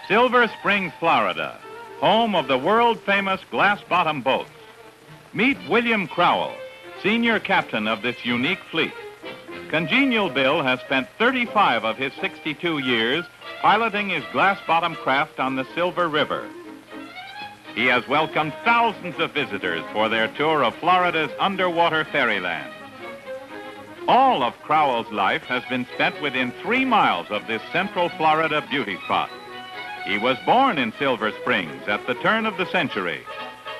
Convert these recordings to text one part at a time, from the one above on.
Silver Springs, Florida, home of the world-famous glass-bottom boats. Meet William Crowell, senior captain of this unique fleet. Congenial Bill has spent 35 of his 62 years piloting his glass-bottom craft on the Silver River. He has welcomed thousands of visitors for their tour of Florida's underwater fairyland. All of Crowell's life has been spent within 3 miles of this Central Florida beauty spot. He was born in Silver Springs at the turn of the century,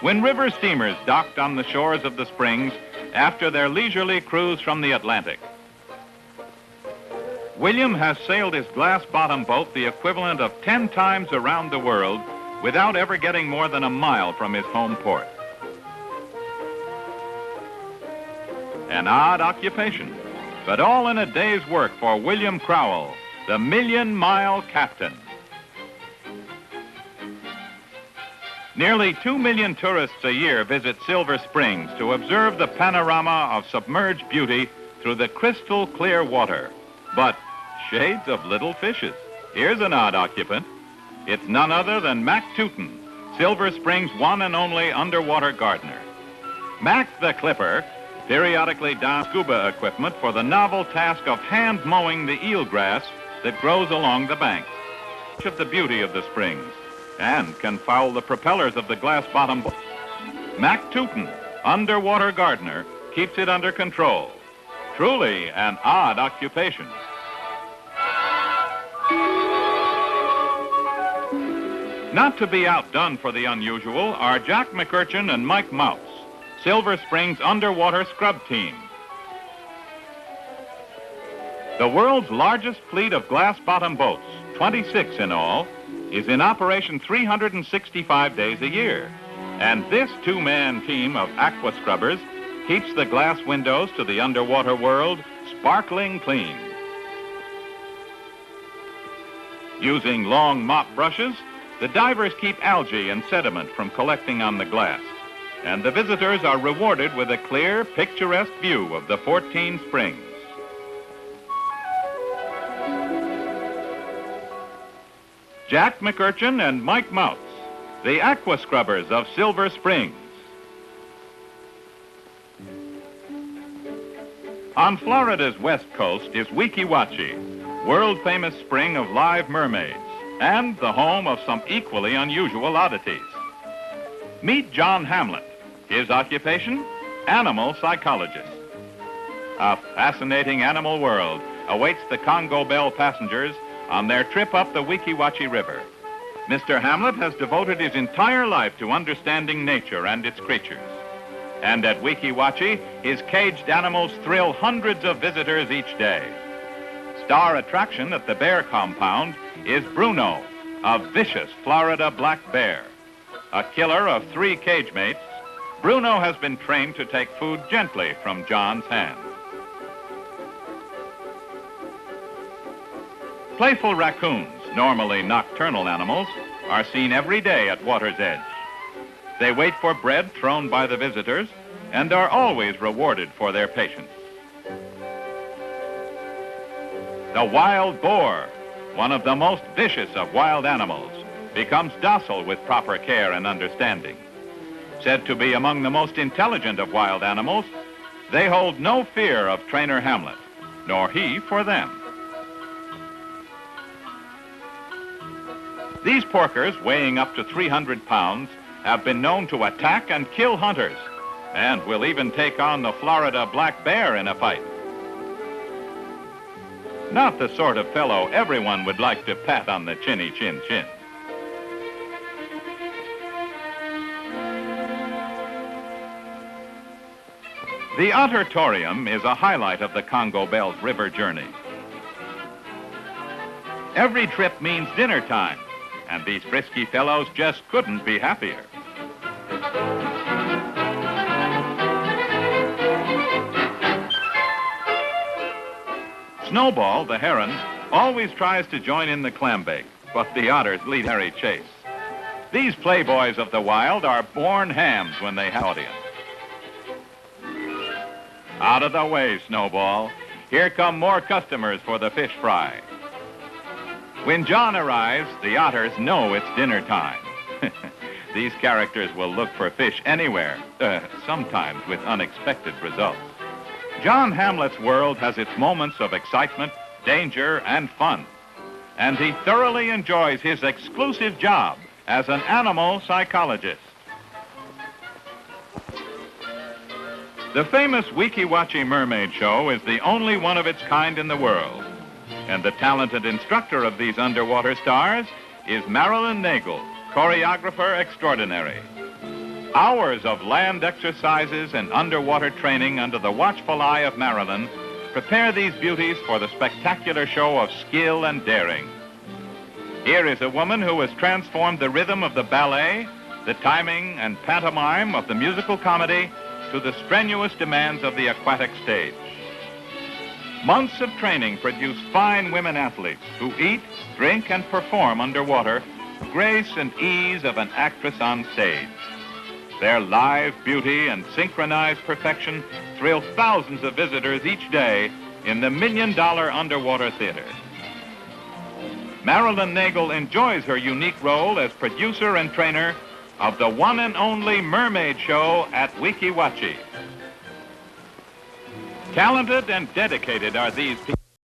when river steamers docked on the shores of the Springs after their leisurely cruise from the Atlantic. William has sailed his glass-bottom boat the equivalent of 10 times around the world without ever getting more than a mile from his home port. An odd occupation, but all in a day's work for William Crowell, the million-mile captain. Nearly 2 million tourists a year visit Silver Springs to observe the panorama of submerged beauty through the crystal clear water. But shades of little fishes. Here's an odd occupant. It's none other than Mac Tootin, Silver Springs' one and only underwater gardener. Mac the Clipper periodically dons scuba equipment for the novel task of hand mowing the eelgrass that grows along the banks. Much of the beauty of the springs, and can foul the propellers of the glass-bottom boat. Mac Tootin, underwater gardener, keeps it under control. Truly an odd occupation. Not to be outdone for the unusual are Jack McCretchen and Mike Mouse, Silver Springs underwater scrub team. The world's largest fleet of glass-bottom boats, 26 in all, is in operation 365 days a year. And this two-man team of aqua scrubbers keeps the glass windows to the underwater world sparkling clean. Using long mop brushes, the divers keep algae and sediment from collecting on the glass, and the visitors are rewarded with a clear, picturesque view of the 14 springs. Jack McCretchen and Mike Mouse, the aqua scrubbers of Silver Springs. On Florida's west coast is Wachee, world-famous spring of live mermaids, and the home of some equally unusual oddities. Meet John Hamlet. His occupation? Animal psychologist. A fascinating animal world awaits the Congo Bell passengers on their trip up the Wachee River. Mr. Hamlet has devoted his entire life to understanding nature and its creatures. And at Wachee, his caged animals thrill hundreds of visitors each day. Star attraction at the bear compound is Bronough, a vicious Florida black bear. A killer of 3 cage mates, Bronough has been trained to take food gently from John's hand. Playful raccoons, normally nocturnal animals, are seen every day at water's edge. They wait for bread thrown by the visitors and are always rewarded for their patience. The wild boar, one of the most vicious of wild animals, becomes docile with proper care and understanding. Said to be among the most intelligent of wild animals, they hold no fear of trainer Hamlet, nor he for them. These porkers, weighing up to 300 pounds, have been known to attack and kill hunters, and will even take on the Florida black bear in a fight. Not the sort of fellow everyone would like to pat on the chinny chin chin. The Ottertorium is a highlight of the Congo Bell's river journey. Every trip means dinner time, and these frisky fellows just couldn't be happier. Snowball, the heron, always tries to join in the clambake, but the otters lead Harry chase. These playboys of the wild are born hams when they have audience. Out of the way, Snowball. Here come more customers for the fish fry. When John arrives, the otters know it's dinner time. These characters will look for fish anywhere, sometimes with unexpected results. John Hamlet's world has its moments of excitement, danger, and fun, and he thoroughly enjoys his exclusive job as an animal psychologist. The famous Weeki Wachee mermaid show is the only one of its kind in the world, and the talented instructor of these underwater stars is Marilyn Nagle, choreographer extraordinary. Hours of land exercises and underwater training under the watchful eye of Marilyn prepare these beauties for the spectacular show of skill and daring. Here is a woman who has transformed the rhythm of the ballet, the timing and pantomime of the musical comedy to the strenuous demands of the aquatic stage. Months of training produce fine women athletes who eat, drink, and perform underwater with grace and ease of an actress on stage. Their live beauty and synchronized perfection thrill thousands of visitors each day in the $1 million underwater theater. Marilyn Nagle enjoys her unique role as producer and trainer of the one and only mermaid show at Weeki Wachee. Talented and dedicated are these people.